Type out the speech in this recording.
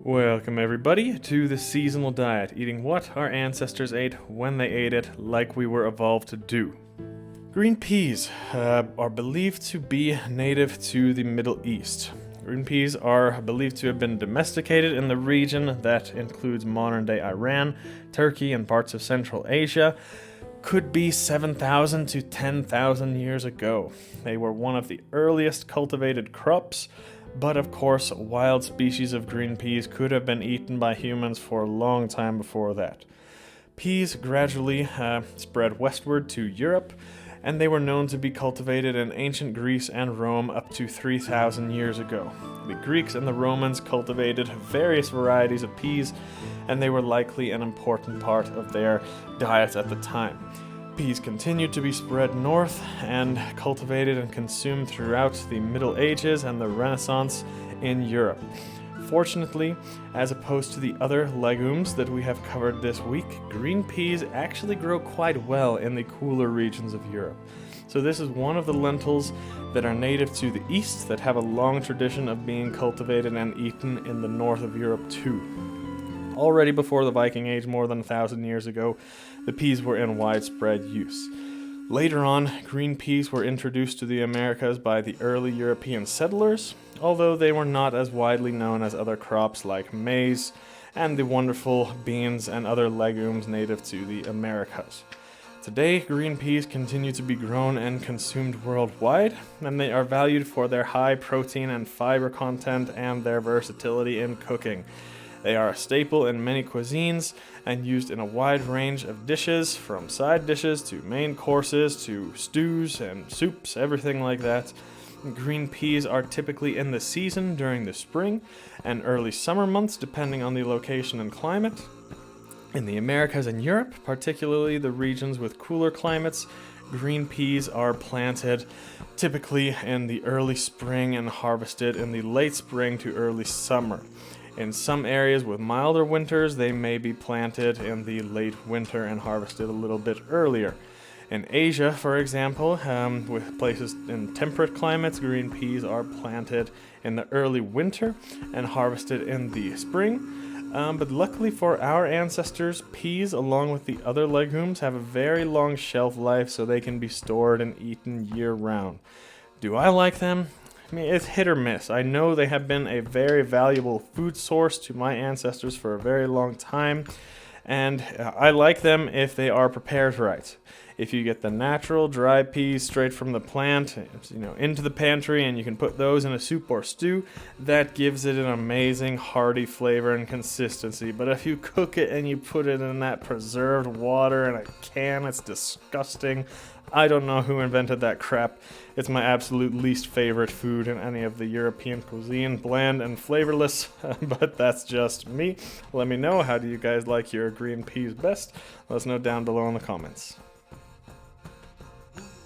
Welcome everybody to the seasonal diet, eating what our ancestors ate when they ate it like we were evolved to do. Green peas are believed to be native to the Middle East. Green peas are believed to have been domesticated in the region that includes modern-day Iran, Turkey, and parts of Central Asia. Could be 7,000 to 10,000 years ago. They were one of the earliest cultivated crops. But of course, wild species of green peas could have been eaten by humans for a long time before that. Peas gradually spread westward to Europe, and they were known to be cultivated in ancient Greece and Rome up to 3,000 years ago. The Greeks and the Romans cultivated various varieties of peas, and they were likely an important part of their diet at the time. Peas continued to be spread north and cultivated and consumed throughout the Middle Ages and the Renaissance in Europe. Fortunately, as opposed to the other legumes that we have covered this week, green peas actually grow quite well in the cooler regions of Europe. So this is one of the lentils that are native to the east that have a long tradition of being cultivated and eaten in the north of Europe too. Already before the Viking Age, more than 1,000 years ago, the peas were in widespread use. Later on, green peas were introduced to the Americas by the early European settlers, although they were not as widely known as other crops like maize and the wonderful beans and other legumes native to the Americas. Today, green peas continue to be grown and consumed worldwide, and they are valued for their high protein and fiber content and their versatility in cooking. They are a staple in many cuisines and used in a wide range of dishes, from side dishes to main courses to stews and soups, everything like that. Green peas are typically in the season during the spring and early summer months, depending on the location and climate. In the Americas and Europe, particularly the regions with cooler climates, green peas are planted typically in the early spring and harvested in the late spring to early summer. In some areas with milder winters, they may be planted in the late winter and harvested a little bit earlier. In Asia, for example, with places in temperate climates, green peas are planted in the early winter and harvested in the spring. But luckily for our ancestors, peas, along with the other legumes, have a very long shelf life, so they can be stored and eaten year-round. Do I like them? I mean, it's hit or miss. I know they have been a very valuable food source to my ancestors for a very long time, and I like them if they are prepared right. If you get the natural dry peas straight from the plant, into the pantry, and you can put those in a soup or stew, that gives it an amazing hearty flavor and consistency. But if you cook it and you put it in that preserved water in a can, it's disgusting. I don't know who invented that crap. It's my absolute least favorite food in any of the European cuisine, bland and flavorless, but that's just me. Let me know, how do you guys like your green peas best? Let us know down below in the comments.